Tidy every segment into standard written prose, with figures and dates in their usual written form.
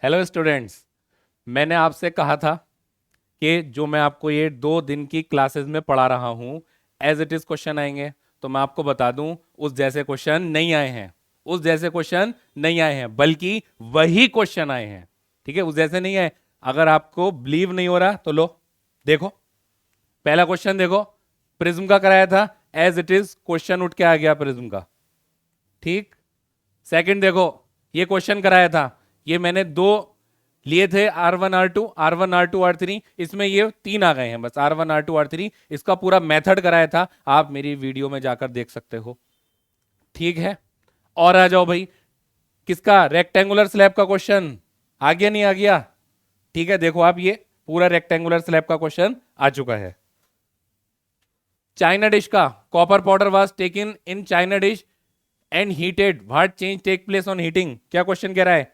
Hello students, मैंने आपसे कहा था कि जो मैं आपको ये 2 दिन की क्लासेस में पढ़ा रहा हूँ एज इट इज क्वेश्चन आएंगे। तो मैं आपको बता दूं, उस जैसे क्वेश्चन नहीं आए हैं। उस जैसे क्वेश्चन नहीं आए हैं, बल्कि वही क्वेश्चन आए हैं। ठीक है, उस जैसे नहीं आए। अगर आपको बिलीव नहीं हो रहा तो लो, देखो पहला क्वेश्चन देखो। प्रिज्म का कराया था, एज इट इज क्वेश्चन उठ के आ गया प्रिज्म का। ठीक। सेकंड देखो, ये क्वेश्चन कराया था, ये मैंने 2 लिए थे, R1 R2, R1 R2 R3, इसमें ये 3 आ गए हैं बस, R1 R2 R3। इसका पूरा मेथड कराया था, आप मेरी वीडियो में जाकर देख सकते हो। ठीक है, और आ जाओ भाई, किसका रेक्टेंगुलर स्लैब का क्वेश्चन आ गया नहीं आ गया? ठीक है, देखो आप, ये पूरा रेक्टेंगुलर स्लैब का क्वेश्चन आ चुका है। चाइना डिश का, copper powder was taken in china dish and heated, what change take place on heating? क्या क्वेश्चन कह रहा है?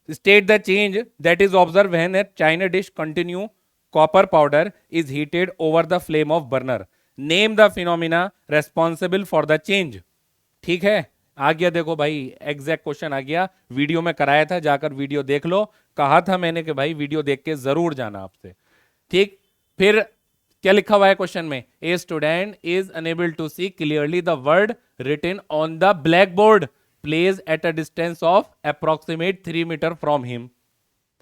State the change that is observed when a china dish continue copper powder is heated over the flame of burner. Name the phenomena responsible for the change. ठीक है, आ गया देखो भाई, exact question आ गया। वीडियो में कराया था, जाकर वीडियो देख लो। कहा था मैंने कि भाई वीडियो देख के जरूर जाना आपसे। ठीक। फिर क्या लिखा हुआ है क्वेश्चन में? A student is unable to see clearly the word written on the black board place at a distance of approximate 3 metre from him.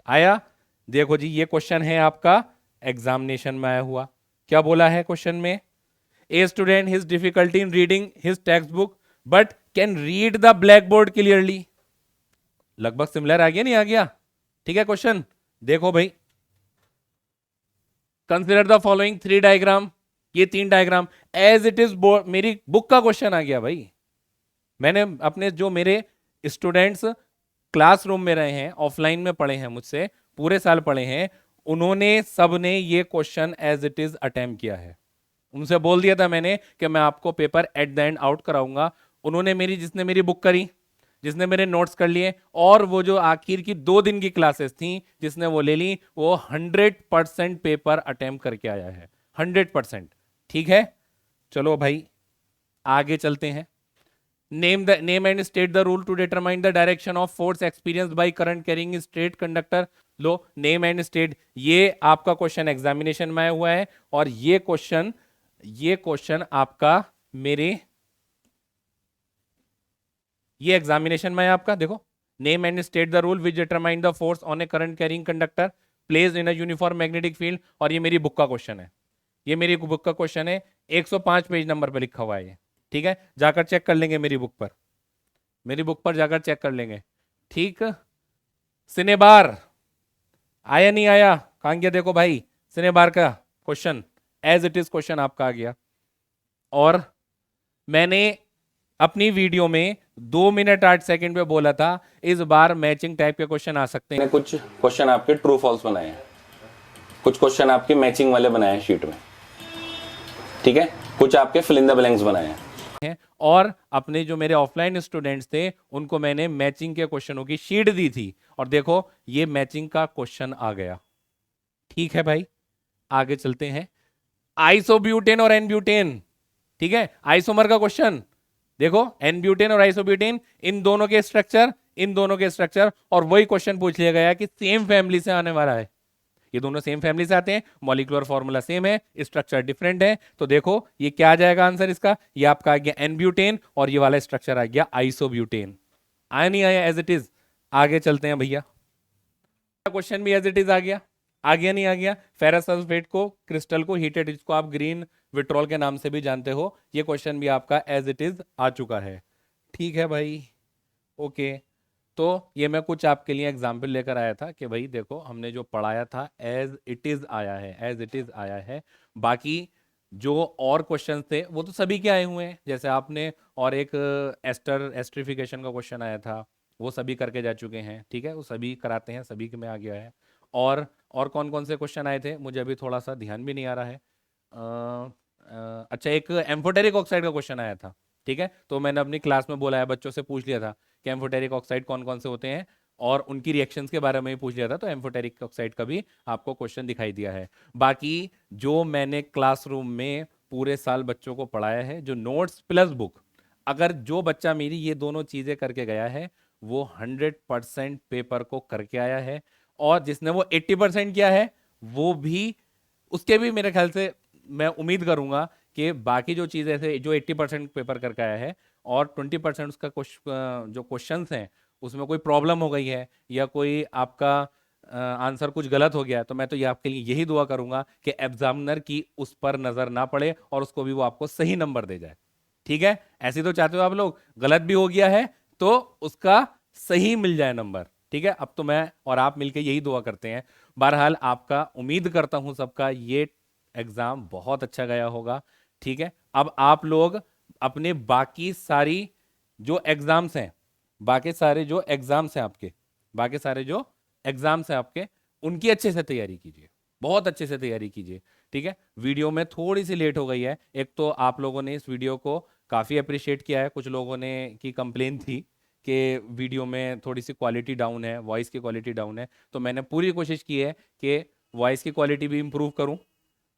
आया? देखो जी, ये क्वेश्चन है आपका एग्जामिनेशन में आया हुआ। क्या बोला है क्वेश्चन में? A student his difficulty in reading his text book but can read the black board clearly. लगभग सिमिलर आ गया नहीं आ गया? ठीक है, क्वेश्चन देखो भाई। कंसिडर द फॉलोइंग 3 डायग्राम, ये 3 डायग्राम एज इट इज मेरी बुक का क्वेश्चन आ गया भाई। मैंने अपने जो मेरे स्टूडेंट्स क्लासरूम में रहे हैं, ऑफलाइन में पढ़े हैं मुझसे, पूरे साल पढ़े हैं, उन्होंने सबने ये question as it is attempt किया है। उनसे बोल दिया था मैंने कि मैं आपको paper at the end out कराऊंगा। उन्होंने मेरी, जिसने मेरी बुक करी, जिसने मेरे नोट्स कर लिए, और वो जो आखिर की 2 दिन की क्लासेस थी जिसने वो ले ली, वो 100% पेपर अटेम्प्ट करके आया है, 100%। ठीक है, चलो भाई आगे चलते हैं। Name and state the rule to determine the direction of force experience by current carrying straight conductor. लो, नेम एंड स्टेट, ये आपका क्वेश्चन एग्जामिनेशन में आया हुआ है, और ये क्वेश्चन आपका मेरे ये एग्जामिनेशन में है आपका। देखो, name and state the rule which determine the force on A current carrying conductor placed in a uniform magnetic field. और ये मेरी बुक का क्वेश्चन है, ये मेरी बुक का क्वेश्चन है, 105 पेज नंबर पर लिखा हुआ है ये। ठीक है, जाकर चेक कर लेंगे मेरी बुक पर, मेरी बुक पर जाकर चेक कर लेंगे। ठीक। सिनेबार आया नहीं आया? कहां गया देखो भाई, सिनेबार का question as it is question आपका आ गया। और मैंने अपनी वीडियो में 2 मिनट 8 सेकंड पे बोला था, इस बार मैचिंग टाइप के क्वेश्चन आ सकते हैं। कुछ क्वेश्चन आपके ट्रू फॉल्स बनाए हैं, कुछ क्वेश्चन आपके मैचिंग वाले बनाए हैं शीट में। ठीक है, कुछ आपके फिल इन द ब्लैंक्स बनाए हैं। और अपने जो मेरे ऑफलाइन स्टूडेंट्स थे, उनको मैंने मैचिंग के क्वेश्चनों की शीट दी थी, और देखो ये मैचिंग का क्वेश्चन आ गया। ठीक है भाई, आगे चलते हैं। आइसोब्यूटेन और एनब्यूटेन, ठीक है, आइसोमर का क्वेश्चन देखो, एनब्यूटेन और आइसोब्यूटेन, इन दोनों के स्ट्रक्चर, और वही क्वेश्चन पूछ लिया गया कि सेम फैमिली से आने वाला है। ये दोनों सेम फैमिली से आते हैं, मॉलिक्यूलर फॉर्मूला सेम है, स्ट्रक्चर डिफरेंट है। तो देखो ये क्या आ जाएगा आंसर इसका? ये आपका आ गया एनब्यूटेन, और ये वाला स्ट्रक्चर आ गया आइसोब्यूटेन। आया नहीं आया? As it is. आगे चलते हैं भैया, क्वेश्चन भी एज इट इज आ गया नहीं आ गया? फेरस सल्फेट को, क्रिस्टल को हीटेड, जिसको आप ग्रीन विट्रॉल के नाम से भी जानते हो, ये क्वेश्चन भी आपका एज इट इज आ चुका है। ठीक है भाई, ओके। तो ये मैं कुछ आपके लिए एग्जाम्पल लेकर आया था कि भाई देखो, हमने जो पढ़ाया था एज इट इज आया है, एज इट इज आया है। बाकी जो और क्वेश्चन थे वो तो सभी के आए हुए हैं, जैसे आपने, और एक एस्ट्रिफिकेशन का क्वेश्चन आया था, वो सभी करके जा चुके हैं। ठीक है, वो सभी कराते हैं, सभी के में आ गया है। और कौन कौन से क्वेश्चन आए थे मुझे अभी थोड़ा सा ध्यान भी नहीं आ रहा है। अच्छा, एक एम्फोटेरिक ऑक्साइड का क्वेश्चन आया था। ठीक है, तो मैंने अपनी क्लास में बोला है, बच्चों से पूछ लिया था कि एम्फोटेरिक ऑक्साइड कौन कौन से होते हैं, और उनकी रिएक्शंस के बारे में भी पूछ लिया था। तो एम्फोटेरिक ऑक्साइड का भी आपको क्वेश्चन दिखाई दिया है। बाकी जो मैंने क्लासरूम में पूरे साल बच्चों को पढ़ाया है, जो नोट्स प्लस बुक, अगर जो बच्चा मेरी ये दोनों चीजें करके गया है, वो 100% पेपर को करके आया है, और जिसने वो 80% किया है वो भी, उसके भी मेरे ख्याल से मैं उम्मीद करूंगा कि बाकी जो चीज़ें थे, जो 80% पेपर करके आया है और 20% उसका जो क्वेश्चंस हैं उसमें कोई प्रॉब्लम हो गई है या कोई आपका आंसर कुछ गलत हो गया, तो मैं तो ये आपके लिए यही दुआ करूंगा कि एग्जामिनर की उस पर नजर ना पड़े और उसको भी वो आपको सही नंबर दे जाए। ठीक है, ऐसे तो चाहते हो आप लोग, गलत भी हो गया है तो उसका सही मिल जाए नंबर। ठीक है, अब तो मैं और आप मिलकर यही दुआ करते हैं। बहरहाल आपका, उम्मीद करता हूं सबका ये एग्जाम बहुत अच्छा गया होगा। ठीक है, अब आप लोग अपने बाकी सारी जो एग्जाम्स हैं, बाकी सारे जो एग्जाम्स हैं आपके, बाकी सारे जो एग्जाम्स हैं आपके, उनकी अच्छे से तैयारी कीजिए, बहुत अच्छे से तैयारी कीजिए। ठीक है, वीडियो में थोड़ी सी लेट हो गई है, एक तो आप लोगों ने इस वीडियो को काफ़ी अप्रिशिएट किया है, कुछ लोगों ने की कंप्लेन थी कि वीडियो में थोड़ी सी क्वालिटी डाउन है, वॉइस की क्वालिटी डाउन है, तो मैंने पूरी कोशिश की है कि वॉइस की क्वालिटी भी इम्प्रूव करूं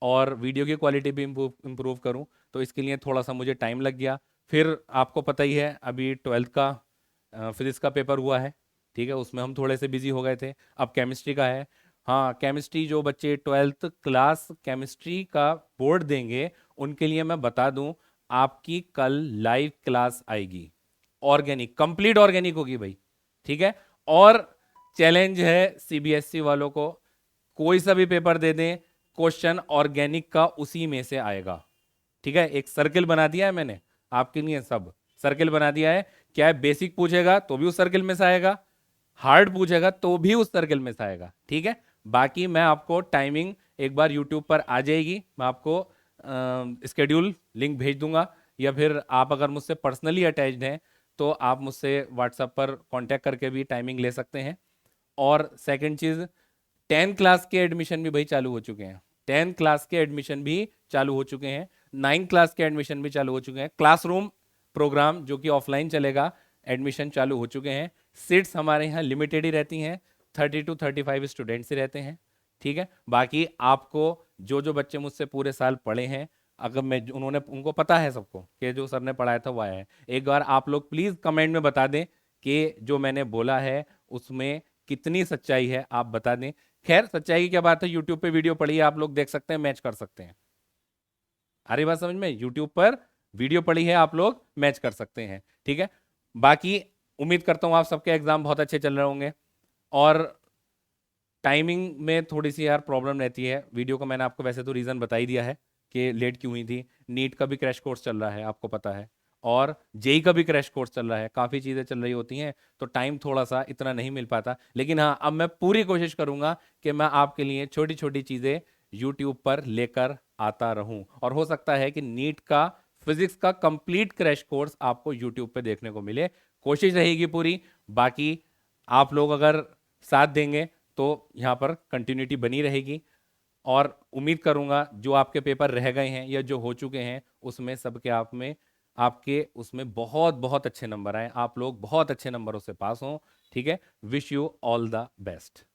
और वीडियो की क्वालिटी भी इम्प्रूव करूं, तो इसके लिए थोड़ा सा मुझे टाइम लग गया। फिर आपको पता ही है, अभी 12th का फिजिक्स का पेपर हुआ है। ठीक है, उसमें हम थोड़े से बिजी हो गए थे। अब केमिस्ट्री का है। हाँ, केमिस्ट्री जो बच्चे 12th क्लास केमिस्ट्री का बोर्ड देंगे उनके लिए मैं बता दूं, आपकी कल लाइव क्लास आएगी, ऑर्गेनिक, कंप्लीट ऑर्गेनिक होगी भाई। ठीक है, और चैलेंज है सीबीएसई वालों को, कोई सा भी पेपर दे दें, क्वेश्चन ऑर्गेनिक का उसी में से आएगा। ठीक है, एक सर्किल बना दिया है मैंने आपके लिए, सब सर्किल बना दिया है। क्या है, बेसिक पूछेगा तो भी उस सर्किल में से आएगा, हार्ड पूछेगा तो भी उस सर्किल में से आएगा। ठीक है, बाकी मैं आपको टाइमिंग एक बार यूट्यूब पर आ जाएगी, मैं आपको स्केड्यूल लिंक भेज दूंगा, या फिर आप अगर मुझसे पर्सनली अटैच्ड हैं तो आप मुझसे व्हाट्सएप पर कांटेक्ट करके भी टाइमिंग ले सकते हैं। और सेकंड चीज़, 10 क्लास के एडमिशन भी भाई चालू हो चुके हैं, 10 क्लास के एडमिशन भी चालू हो चुके हैं, 9 क्लास के एडमिशन भी चालू हो चुके हैं। क्लासरूम प्रोग्राम जो कि ऑफलाइन चलेगा, एडमिशन चालू हो चुके हैं। सीट्स हमारे यहाँ लिमिटेड ही रहती हैं, 30 to 35 स्टूडेंट्स ही रहते हैं। ठीक है, बाकी आपको जो जो बच्चे मुझसे पूरे साल पढ़े हैं, अगर मैं, उन्होंने, उनको पता है सबको कि जो सर ने पढ़ाया था वो आया है। एक बार आप लोग प्लीज़ कमेंट में बता दें कि जो मैंने बोला है उसमें कितनी सच्चाई है, आप बता दें। खैर, सच्चाई की क्या बात है, यूट्यूब पे वीडियो पड़ी है, आप लोग देख सकते हैं, मैच कर सकते हैं। आ रही बात समझ में, यूट्यूब पर वीडियो पड़ी है, आप लोग मैच कर सकते हैं। ठीक है, बाकी उम्मीद करता हूँ आप सबके एग्जाम बहुत अच्छे चल रहे होंगे। और टाइमिंग में थोड़ी सी यार प्रॉब्लम रहती है, वीडियो को मैंने आपको वैसे तो रीज़न बता ही दिया है कि लेट क्यों हुई थी। नीट का भी क्रैश कोर्स चल रहा है, आपको पता है, और जेई का भी क्रैश कोर्स चल रहा है, काफ़ी चीज़ें चल रही होती हैं, तो टाइम थोड़ा सा इतना नहीं मिल पाता। लेकिन हाँ, अब मैं पूरी कोशिश करूंगा कि मैं आपके लिए छोटी छोटी चीज़ें यूट्यूब पर लेकर आता रहूं, और हो सकता है कि नीट का फिजिक्स का कंप्लीट क्रैश कोर्स आपको यूट्यूब पे देखने को मिले, कोशिश रहेगी पूरी। बाकी आप लोग अगर साथ देंगे तो यहाँ पर कंटिन्यूटी बनी रहेगी, और उम्मीद करूंगा जो आपके पेपर रह गए हैं या जो हो चुके हैं उसमें सबके आप में, आपके उसमें बहुत बहुत अच्छे नंबर आए, आप लोग बहुत अच्छे नंबरों से पास हों। ठीक है, wish you all the best.